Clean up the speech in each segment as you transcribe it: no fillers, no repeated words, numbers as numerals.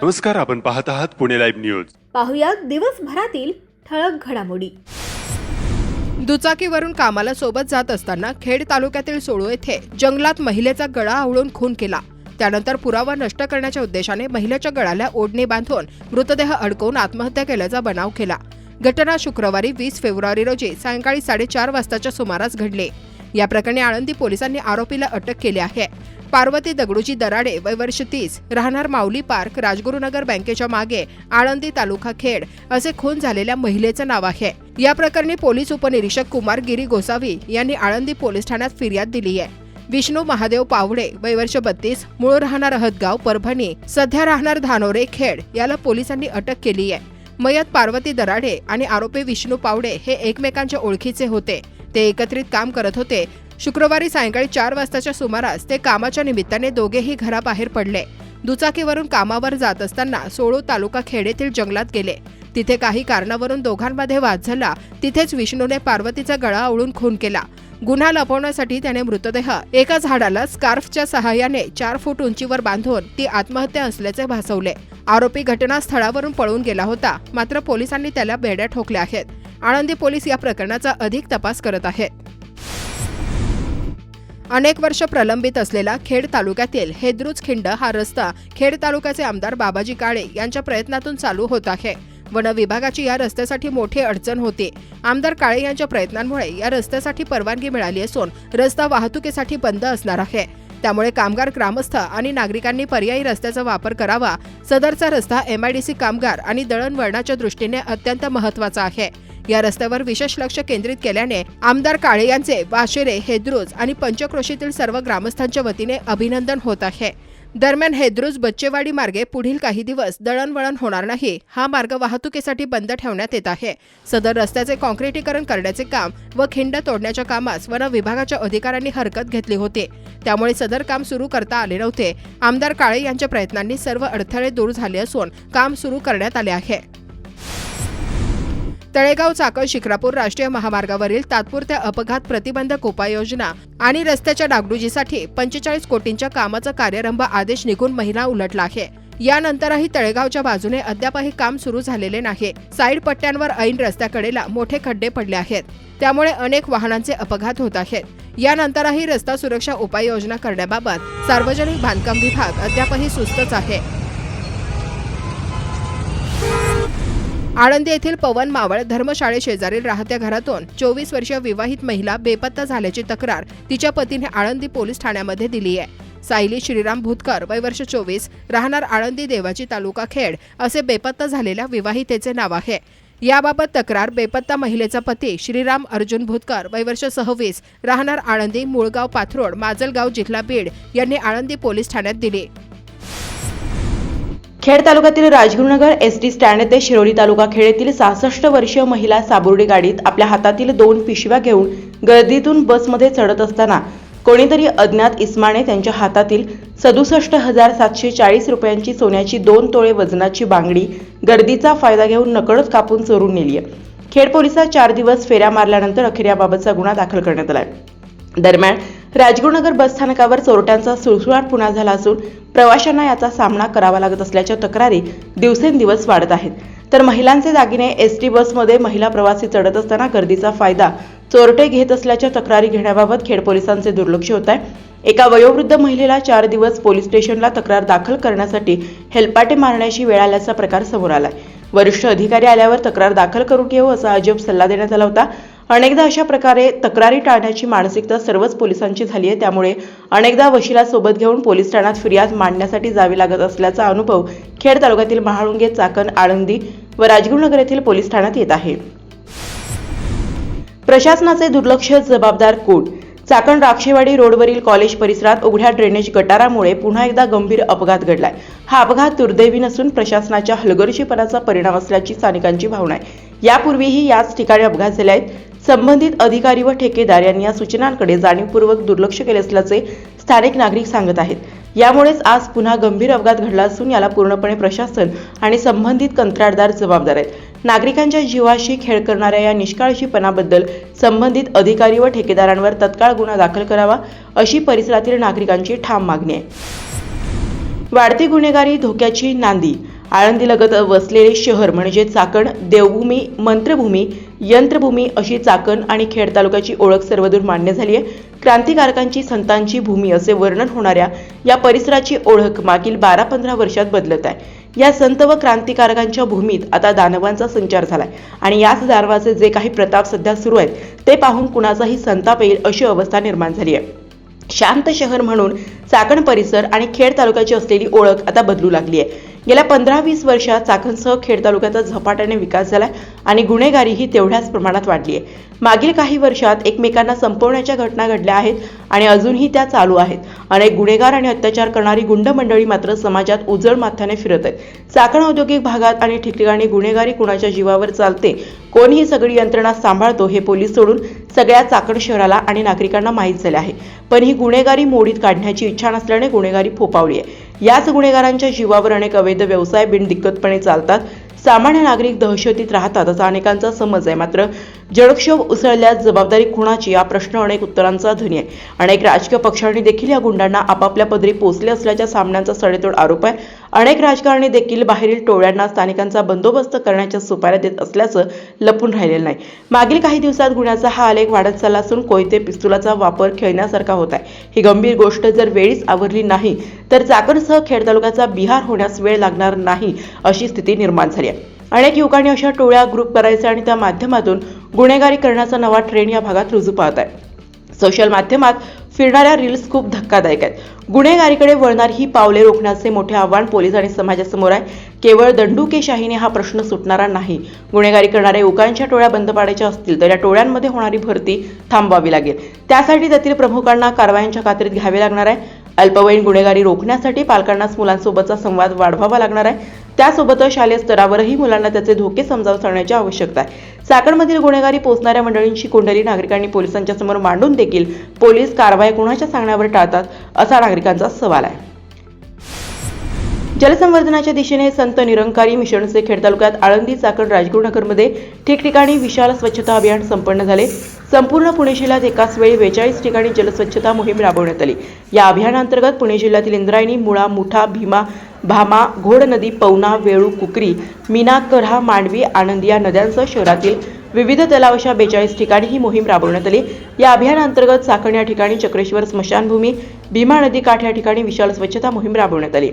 नमस्कार, आपण पाहत आहात पुणे लाईव्ह न्यूज. पाहुयात दिवसभरातील ठळक घडामोडी. दुचाकीवरून कामाला सोबत जात असताना खेड तालुक्यातील सोळू येथे जंगलात महिलेचा गळा आवळून खून केला. त्यानंतर पुरावा नष्ट करण्याच्या उद्देशाने महिलेच्या गळ्याला ओढणी बांधून मृतदेह अडकवून आत्महत्या केल्याचा बनाव केला. घटना शुक्रवारी 20 फेब्रुवारी रोजी सायंकाळी 4:30 वाजताच्या सुमारास घडली. या प्रकरणी आळंदी पोलिसांनी आरोपीला अटक केली आहे. पार्वती दगडूजी दराडे, वय वर्ष 30, राहणार माऊली पार्क, राजगुरुनगर बँकेच्या मागे, आळंदी, तालुका खेड असे खून झालेल्या महिलेचं नाव आहे. या प्रकरणी पोलीस उपनिरीक्षक कुमार गिरी गोसावी यांनी आळंदी पोलीस ठाण्यात फिर्याद दिली आहे. विष्णू महादेव पावडे, वय वर्ष 32, मूळ राहणार हदगाव, परभणी, सध्या राहणार धानोरे, खेड याला पोलिसांनी अटक केली आहे. मयत पार्वती दराडे आणि आरोपी विष्णू पावडे हे एकमेकांच्या ओळखीचे होते. ते एकत्रित काम करत होते. शुक्रवारी सायंकाळी 4 वाजताच्या सुमारास ते कामाच्या निमित्ताने दोघेही घराबाहेर पडले. दुचाकीवरून कामावर जात असताना सोळू तालुका खेड येथील जंगलात गेले. तिथे काही कारणावरून दोघांमध्ये वाद झाला. तिथेच विष्णूने पार्वतीचा गळा आवळून खून केला. गुन्हा लपवण्यासाठी त्याने मृतदेह एका झाडाला स्कार्फच्या सहाय्याने 4 फूट उंचीवर बांधून ती आत्महत्या असल्याचे भासवले. आरोपी घटनास्थळावरून पळून गेला होता, मात्र पोलिसांनी त्याला बेड्या ठोकल्या आहेत. आळंदी पोलीस या प्रकरणाचा अधिक तपास करत आहेत. अनेक वर्ष प्रलंबित असलेला खेड तालुक्यातील हेद्रुज खिंड हा रस्ता खेड तालुक्याचे आमदार बाबाजी काळे यांच्या प्रयत्नातून चालू होत आहे. वन विभागाची या रस्त्यासाठी मोठी अडचण होती. आमदार काळे यांच्या प्रयत्नांमुळे या रस्त्यासाठी परवानगी मिळाली असून रस्ता वाहतुकीसाठी बंद असणार आहे. त्यामुळे कामगार, ग्रामस्थ आणि नागरिकांनी पर्यायी रस्त्याचा वापर करावा. सदरचा रस्ता MIDC कामगार आणि दळणवळणाच्या दृष्टीने अत्यंत महत्त्वाचा आहे. या रस्त्यावर विशेष लक्ष केंद्रित केल्याने आमदार काळे यांचे वाशेरे, हेद्रुज आणि पंचक्रोशीतील सर्व ग्रामस्थांच्या वतीने अभिनंदन होत आहे. दरम्यान हेद्रुज बच्चेवाडी मार्गे पुढील काही दिवस दळणवळण होणार नाही. हा मार्ग वाहतुकीसाठी बंद ठेवण्यात येत आहे. सदर रस्त्याचे काँक्रिटीकरण करण्याचे काम व खिंड तोडण्याच्या कामास वन विभागाच्या अधिकाऱ्यांनी हरकत घेतली होती. त्यामुळे सदर काम सुरू करता आले नव्हते. आमदार काळे यांच्या प्रयत्नांनी सर्व अडथळे दूर झाले असून काम सुरू करण्यात आले आहे. तळेगाव चाकण शिक्रापूर राष्ट्रीय महामार्गावरील तात्पुरत्या अपघात प्रतिबंधक उपाययोजना आणि रस्त्याच्या डागडुजीसाठी 45 कोटींच्या कामाचा कार्यारंभ आदेश निघून महिना उलटला आहे. यानंतरही तळेगावच्या बाजूने अद्यापही काम सुरू झालेले नाही. साईड पट्ट्यांवर ऐन रस्त्याकडेला मोठे खड्डे पडले आहेत. त्यामुळे अनेक वाहनांचे अपघात होत आहेत. यानंतरही रस्ता सुरक्षा उपाययोजना करण्याबाबत सार्वजनिक बांधकाम विभाग अद्यापही सुस्तच आहे. आळंदी येथील पवन मावळ धर्मशाळेशेजारील राहत्या घरातून 24 वर्षीय विवाहित महिला बेपत्ता झाल्याची तक्रार तिच्या पतीने आळंदी पोलीस ठाण्यामध्ये दिली आहे. सायली श्रीराम भूतकर, वय वर्ष 24, राहणार आळंदी देवाची, तालुका खेड असे बेपत्ता झालेल्या विवाहितेचे नाव आहे. याबाबत तक्रार बेपत्ता महिलेचा पती श्रीराम अर्जुन भूतकर, वय वर्ष 26, राहणार आळंदी, मूळगाव पाथरोड, माजलगाव, जिल्हा बीड यांनी आळंदी पोलीस ठाण्यात दिली. खेड तालुक्यातील राजगुरुनगर SD स्टँड येथे शिरोली तालुका खेड येथील 66 वर्षीय महिला साबुर्डी गाडीत आपल्या हातातील 2 पिशव्या घेऊन गर्दीतून बसमध्ये चढत असताना कोणीतरी अज्ञात इसमाने त्यांच्या हातातील 67,740 रुपयांची सोन्याची 2 तोळे वजनाची बांगडी गर्दीचा फायदा घेऊन नकळत कापून चोरून नेली आहे. खेड पोलिसात 4 दिवस फेऱ्या मारल्यानंतर अखेर याबाबतचा गुन्हा दाखल करण्यात आला आहे. दरम्यान राजगुरुनगर बस स्थानकावर चोरट्यांचा सुळसुळाट पुन्हा झाला असून प्रवाशांना याचा सामना करावा लागत असल्याच्या तक्रारी दिवसेंदिवस वाढत आहेत. तर महिलांचे दागिने SD बसमध्ये महिला प्रवासी चढत असताना गर्दीचा फायदा चोरटे घेत असल्याच्या तक्रारी घेण्याबाबत खेड पोलिसांचे दुर्लक्ष होत आहे. एका वयोवृद्ध महिलेला 4 दिवस पोलीस स्टेशनला तक्रार दाखल करण्यासाठी हेलपाटे मारण्याची वेळ आल्याचा प्रकार समोर आलाय. वरिष्ठ अधिकारी आल्यावर तक्रार दाखल करून घेऊ असा अजब सल्ला देण्यात आला होता. अनेकदा अशा प्रकारे तक्रारी टाळण्याची मानसिकता सर्वच पोलिसांची झाली आहे. त्यामुळे अनेकदा वशिला सोबत घेऊन पोलीस ठाण्यात फिर्याद मांडण्यासाठी जावे लागत असल्याचा अनुभव खेड तालुक्यातील महाळुंगे, चाकण, आळंदी व राजगुरुनगर येथील पोलीस ठाण्यात येत आहे. प्रशासनाचे दुर्लक्ष, जबाबदार कोण? चाकण राक्षेवाडी रोडवरील कॉलेज परिसरात उघड्या ड्रेनेज गटारामुळे पुन्हा एकदा गंभीर अपघात घडलाय. हा अपघात दुर्दैवी नसून प्रशासनाच्या हलगर्जीपणाचा परिणाम असल्याची स्थानिकांची भावना आहे. यापूर्वीही याच ठिकाणी अपघात झाले आहेत. संबंधित अधिकारी व ठेकेदार यांनी या सूचनांकडे जाणीवपूर्वक दुर्लक्ष केले असल्याचे स्थानिक नागरिक सांगत आहेत. यामुळेच आज पुन्हा गंभीर अपघात घडला असून याला पूर्णपणे प्रशासन आणि संबंधित कंत्राटदार जबाबदार आहेत. नागरिकांच्या जीवाशी खेळ करणाऱ्या या निष्काळजीपणाबद्दल संबंधित अधिकारी व ठेकेदारांवर तत्काळ गुन्हा दाखल करावा अशी परिसरातील नागरिकांची ठाम मागणी आहे. वाढती गुन्हेगारी धोक्याची नांदी. आळंदीलगत वसलेले शहर म्हणजे चाकण देवभूमी, मंत्रभूमी, यंत्रभूमी अशी चाकण आणि खेड तालुक्याची ओळख सर्वदूर मान्य झाली आहे. क्रांतिकारकांची, संतांची भूमी असे वर्णन होणाऱ्या या परिसराची ओळख मागील 12-15 वर्षात बदलत आहे. या संत व क्रांतिकारकांच्या भूमीत आता दानवांचा संचार झालाय आणि याच दानवाचे जे काही प्रताप सध्या सुरू आहेत ते पाहून कुणाचाही संताप येईल अशी अवस्था निर्माण झाली आहे. शांत शहर म्हणून चाकण परिसर आणि खेड तालुक्याची असलेली ओळख आता बदलू लागली आहे. गेल्या 15-20 वर्षात चाकणसह खेड तालुक्याचा झपाट्याने विकास झालाय आणि गुन्हेगारीही तेवढ्याच प्रमाणात वाढली आहे. मागील काही वर्षात एकमेकांना संपवण्याच्या घटना घडल्या आहेत आणि अजूनही त्या चालू आहेत. अनेक गुन्हेगार आणि अत्याचार करणारी गुंड मंडळी मात्र समाजात उजळ माथ्याने फिरत आहेत. चाकण औद्योगिक भागात आणि ठिकठिकाणी गुन्हेगारी कुणाच्या जीवावर चालते, कोण ही सगळी यंत्रणा सांभाळतो हे पोलीस सोडून सगळ्या चाकण शहराला आणि नागरिकांना माहीत झाले आहे. पण ही गुन्हेगारी मोडीत काढण्याची इच्छा नसल्याने गुन्हेगारी फोपावली आहे. याच गुन्हेगारांच्या जीवावर अनेक अवैध व्यवसाय बिनदिक्कतपणे चालतात. सामान्य नागरिक दहशतीत राहतात असा अनेकांचा समज आहे. मात्र जळक्षोभ उसळल्यास जबाबदारी कुणाची हा प्रश्न अनेक उत्तरांचा धनी आहे. अनेक राजकीय पक्षांनी देखील या गुंडांना आपापल्या पदरी पोचले असल्याच्या सामन्यांचा सडेतोड आरोप आहे. अनेक राजकारणी देखील बाहेरील टोळ्यांना स्थानिकांचा बंदोबस्त करण्याच्या सुपाऱ्या देत असल्याचं लपून राहिलेलं नाही. मागील काही दिवसात गुन्ह्याचा हा आलेख वाढत चालला असून कोयते पिस्तुलाचा वापर खेळण्यासारखा होत आहे. ही गंभीर गोष्ट जर वेळीच आवरली नाही तर चाकणसह खेड तालुक्याचा बिहार होण्यास वेळ लागणार नाही अशी स्थिती निर्माण झाली आहे. अनेक युवकांनी अशा टोळ्या ग्रुप करायचे आणि त्या माध्यमातून गुन्हेगारी करण्याचा नवा ट्रेंड या भागात रुजू पाहत आहे. सोशल माध्यमात फिरणाऱ्या रील्स खूप धक्कादायक आहेत. गुन्हेगारीकडे वळणारी ही पावले रोखण्याचे मोठे आव्हान पोलीस आणि समाजासमोर आहे. केवळ दंडुकेशाहीने हा प्रश्न सुटणारा नाही. गुन्हेगारी करणाऱ्या युवकांच्या टोळ्या बंद पाडायच्या असतील तर या टोळ्यांमध्ये होणारी भरती थांबवावी लागेल. त्यासाठी त्यातील प्रमुखांना कारवायांच्या कात्रीत घ्यावे लागणार आहे. अल्पवयीन गुन्हेगारी रोखण्यासाठी पालकांनाच मुलांसोबतचा संवाद वाढवावा लागणार आहे. त्यासोबतच शालेय स्तरावरही मुलांना त्याचे धोके समजावून सांगण्याची आवश्यकता आहे. चाकणमधील गुन्हेगारी पोचणाऱ्या मंडळींची कुंडली नागरिकांनी पोलिसांच्या समोर मांडून देखील पोलीस कारवाई कुणाच्या सांगण्यावर टाळतात असा नागरिकांचा सवाल आहे. जलसंवर्धनाच्या दिशेने संत निरंकारी मिशनचे खेड तालुक्यात आळंदी, चाकण, राजगुरुनगरमध्ये ठिकठिकाणी विशाल स्वच्छता अभियान संपन्न झाले. संपूर्ण पुणे जिल्ह्यात एकाच वेळी 42 ठिकाणी जलस्वच्छता मोहीम राबवण्यात आली. या अभियानांतर्गत पुणे जिल्ह्यातील इंद्रायणी, मुळा, मुठा, भीमा, भामा, घोड नदी, पवना, वेळू, कुकरी, मीना, करहा, मांडवी, आनंद या नद्यांसह शहरातील विविध तलाव अशा 42 ठिकाणी ही मोहीम राबवण्यात आली. या अभियानांतर्गत चाकण या ठिकाणी, चक्रेश्वर स्मशानभूमी, भीमा नदी काठ या ठिकाणी विशाल स्वच्छता मोहीम राबवण्यात आली.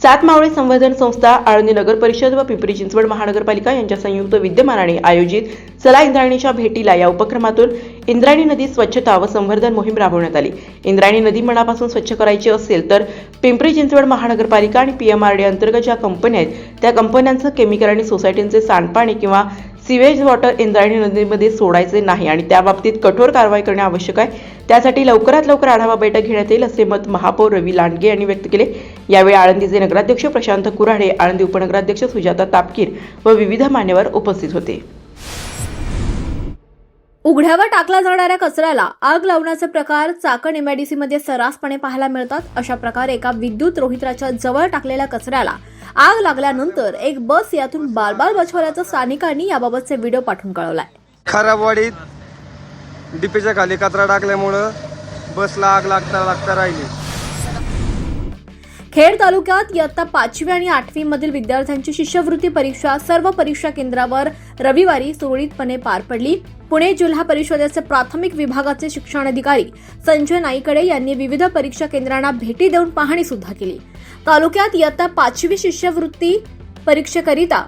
7 मावळे संवर्धन संस्था, आळंदी नगर परिषद व पिंपरी चिंचवड महानगरपालिका यांच्या संयुक्त विद्यमानाने आयोजित चला इंद्रायणीच्या भेटीला या उपक्रमातून इंद्रायणी नदी स्वच्छता व संवर्धन मोहीम राबवण्यात आली. इंद्रायणी नदी मनापासून स्वच्छ करायची असेल तर पिंपरी चिंचवड महानगरपालिका आणि PMRD अंतर्गत ज्या कंपन्या आहेत त्या कंपन्यांचं केमिकल आणि सोसायटींचे सांडपाणी किंवा सिवेज वॉटर इंद्रायणी नदीमध्ये सोडायचे नाही आणि त्याबाबतीत कठोर कारवाई करणे आवश्यक आहे. त्यासाठी लवकरात लवकर आढावा बैठक घेण्यात येईल असे मत महापौर रवी लांडगे यांनी व्यक्त केले. यावेळी आळंदीचे नगराध्यक्ष प्रशांत कुऱ्हाडे, आळंदी उपनगराध्यक्ष सुजाता तापकीर व विविध मान्यवर उपस्थित होते. उघड्यावर टाकला जाणाऱ्या कचऱ्याला आग लावण्याचे प्रकार चाकण MIDC मध्ये सर्रासपणे पाहायला मिळतात. अशा प्रकारे एका विद्युत रोहित्राच्या जवळ टाकलेल्या कचऱ्याला आग लागल्यानंतर एक बस यातून बालबाल बचावल्याचं स्थानिकांनी याबाबतचे व्हिडिओ पाठवून कळवलाय. खराबवाडीत डीपीच्या खाली कचरा टाकल्यामुळं बसला आग लागता राहिली. खेड तालुक्यात इयत्ता 5वी आणि 8वी मधील विद्यार्थ्यांची शिष्यवृत्ती परीक्षा सर्व परीक्षा केंद्रावर रविवारी सुरळीतपणे पार पडली. पुणे जिल्हा परिषदेचे प्राथमिक विभागाचे शिक्षणाधिकारी संजय नाईकडे यांनी विविध परीक्षा केंद्रांना भेटी देऊन पाहणी सुद्धा केली. तालुक्यात इयत्ता 5वी शिष्यवृत्ती परीक्षेकरिता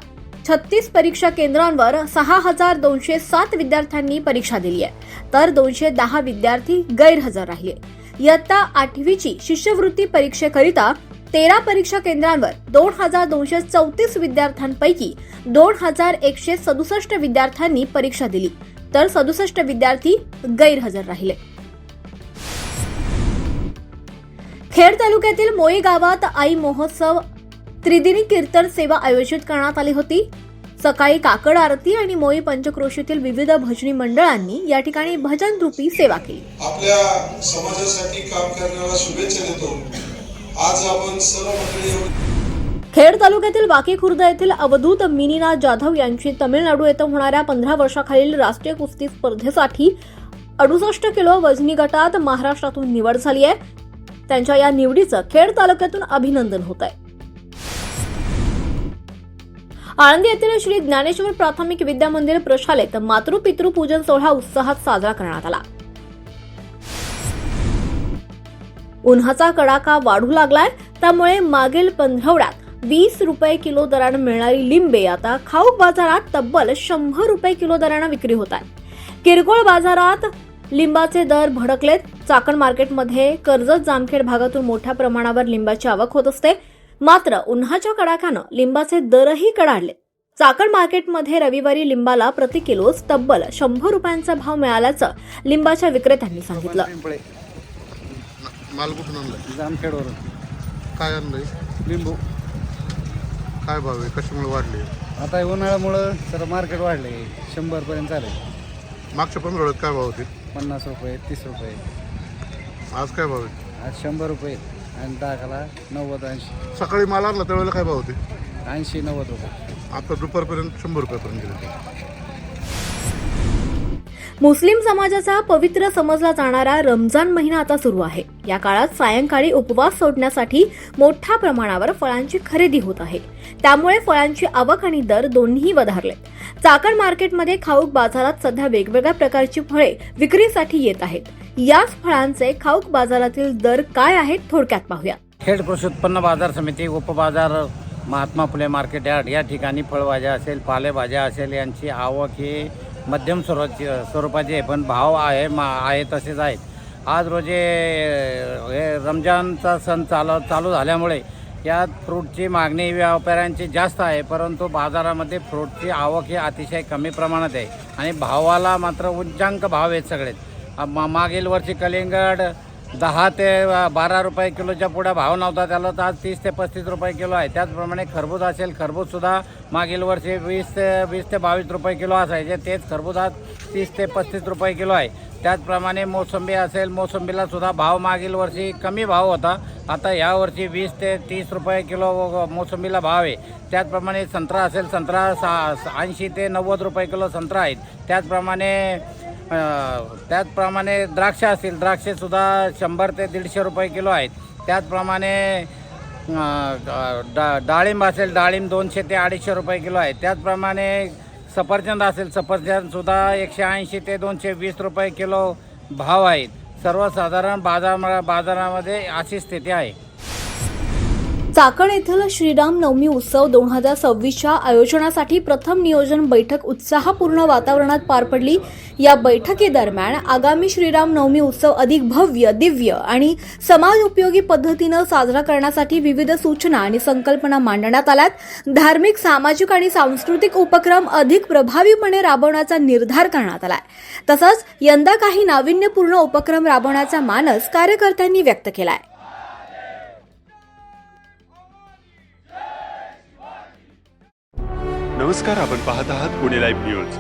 36 परीक्षा केंद्रांवर 6,207 विद्यार्थ्यांनी परीक्षा दिली आहे, तर 210 विद्यार्थी गैरहजर राहिले. इयत्ता 8वीची शिष्यवृत्ती परीक्षेकरिता 13 परीक्षा केंद्रांवर 2,234 विद्यार्थ्यांपैकी 2,167 विद्यार्थ्यांनी परीक्षा दिली, तर 67 विद्यार्थी गैरहजर राहिले. खेड तालुक्यातील मोई गावात आई महोत्सव त्रिदिनी कीर्तन सेवा आयोजित करण्यात आली होती. सकाळी काकड आरती आणि मोई पंचक्रोशीतील विविध भजनी मंडळांनी या ठिकाणी भजन रूपी सेवा केली. आपल्या समाजासाठी काम करण्याला शुभेच्छा देतो. आज आपण सर्व मंडळी खेड तालुक्यातील वाकी खुर्द येथील अवधूत मिनीना जाधव यांची तमिळनाडू येथे होणाऱ्या 15 वर्षाखालील राष्ट्रीय कुस्ती स्पर्धेसाठी 68 किलो वजनी गटात महाराष्ट्रातून निवड झाली आहे. त्यांच्या या निवडीचं खेड तालुक्यातून अभिनंदन होत आहे. आळंदी येथील श्री ज्ञानेश्वर प्राथमिक विद्या मंदिर प्रशालेत मातृपितृ पूजन सोहळा उत्साहात साजरा करण्यात आला. उन्हाचा कडाका वाढू लागलाय, त्यामुळे मागील पंधरवड्यात 20 रुपये किलो दराने मिळणारी लिंबे आता खाऊक बाजारात तब्बल 100 रुपये किलो दराने विक्री होत आहे. किरकोळ बाजारात लिंबाचे दर भडकलेत. चाकण मार्केटमध्ये कर्जत जामखेड भागातून मोठ्या प्रमाणावर लिंबाची आवक होत असते. मात्र उन्हाच्या कडाक्यानं लिंबाचे दरही कडाडले. चाकण मार्केटमध्ये रविवारी लिंबाला प्रति किलोस तब्बल 100 रुपयांचा भाव मिळाल्याचं लिंबाच्या विक्रेत्यांनी सांगितलं. माल कुठून आणलाय? जामखेडवरून काय आणलंय? लिंबू. काय भाव आहे? कशामुळे वाढले? आता हे उन्हाळ्यामुळं तर मार्केट वाढले, 100 पर्यंत चालेल. मागच्या 15 वेळात काय भाव होते? 50 रुपये, 30 रुपये. आज काय भाव आहे? आज 100 रुपये आणि दाखला 90-80. सकाळी माल आणला त्यावेळेला काय भाव होते? 80-90 रुपये. आता दुपारपर्यंत 100 रुपयापर्यंत गेले. मुस्लिम समाजाचा पवित्र समजला जाणारा रमजान महिना आता सुरू आहे. या काळात सायंकाळी उपवास सोडण्यासाठी मोठ्या प्रमाणावर फळांची खरेदी होत आहे. त्यामुळे फळांची आवक आणि दर दोन्ही वधारलेत. चाकण मार्केटमध्ये खाऊक बाजारात सध्या वेगवेगळ्या प्रकारची फळे विक्रीसाठी येत आहेत. याच फळांचे खाऊक बाजारातील दर काय आहेत थोडक्यात पाहूया. खेड कृषी उत्पन्न बाजार समिती, उपबाजार, महात्मा फुले मार्केट यार्ड या ठिकाणी फळभाज्या असेल, पालेभाज्या असेल यांची आवक ही मध्यम स्वरूपाची आहे, पण भाव आहे तसेच आहेत. आज रोजी हे रमजानचा सण चालू झाल्यामुळे यात फ्रूटची मागणी व्यापाऱ्यांची जास्त आहे, परंतु बाजारामध्ये फ्रूटची आवक ही अतिशय कमी प्रमाणात आहे आणि भावाला मात्र उच्चांक भाव आहेत सगळेच. मागील वर्षी कलिंगड 10 ते 12 रुपये किलोच्या पुढे भाव नव्हता, त्याला तर आज 30 ते 35 रुपये किलो आहे. त्याचप्रमाणे खरबूज असेल, खरबूजसुद्धा मागील वर्षी 20 ते 22 रुपये किलो असायचे, तेच खरबूज आज 30 ते 35 रुपये किलो आहे. त्याचप्रमाणे मोसंबी असेल, मोसंबीलासुद्धा भाव मागील वर्षी कमी भाव होता, आता यावर्षी 20 ते 30 रुपये किलो मोसंबीला भाव आहे. त्याचप्रमाणे संत्रा असेल, संत्रा 80 ते 90 रुपये किलो संत्रा आहेत. त्याचप्रमाणे द्राक्ष असतील, द्राक्षेसुद्धा 100 ते 150 रुपये किलो आहेत. त्याचप्रमाणे डाळिंब असेल, डाळिंब 200 ते 250 रुपये किलो आहे. त्याचप्रमाणे सफरचंद असेल, सफरचंदसुद्धा 180 ते 220 रुपये किलो भाव आहेत. सर्वसाधारण बाजारामध्ये अशी स्थिती आहे. चाकण येथील श्रीराम नवमी उत्सव 2026च्या आयोजनासाठी प्रथम नियोजन बैठक उत्साहपूर्ण वातावरणात पार पडली. या बैठकीदरम्यान आगामी श्रीराम नवमी उत्सव अधिक भव्य, दिव्य आणि समाज उपयोगी पद्धतीनं साजरा करण्यासाठी विविध सूचना आणि संकल्पना मांडण्यात आल्यात. धार्मिक, सामाजिक आणि सांस्कृतिक उपक्रम अधिक प्रभावीपणे राबवण्याचा निर्धार करण्यात आलाय. तसंच यंदा काही नाविन्यपूर्ण उपक्रम राबवण्याचा मानस कार्यकर्त्यांनी व्यक्त केलाय. नमस्कार, आपण पाहत आहात पुणे लाईव्ह न्यूज.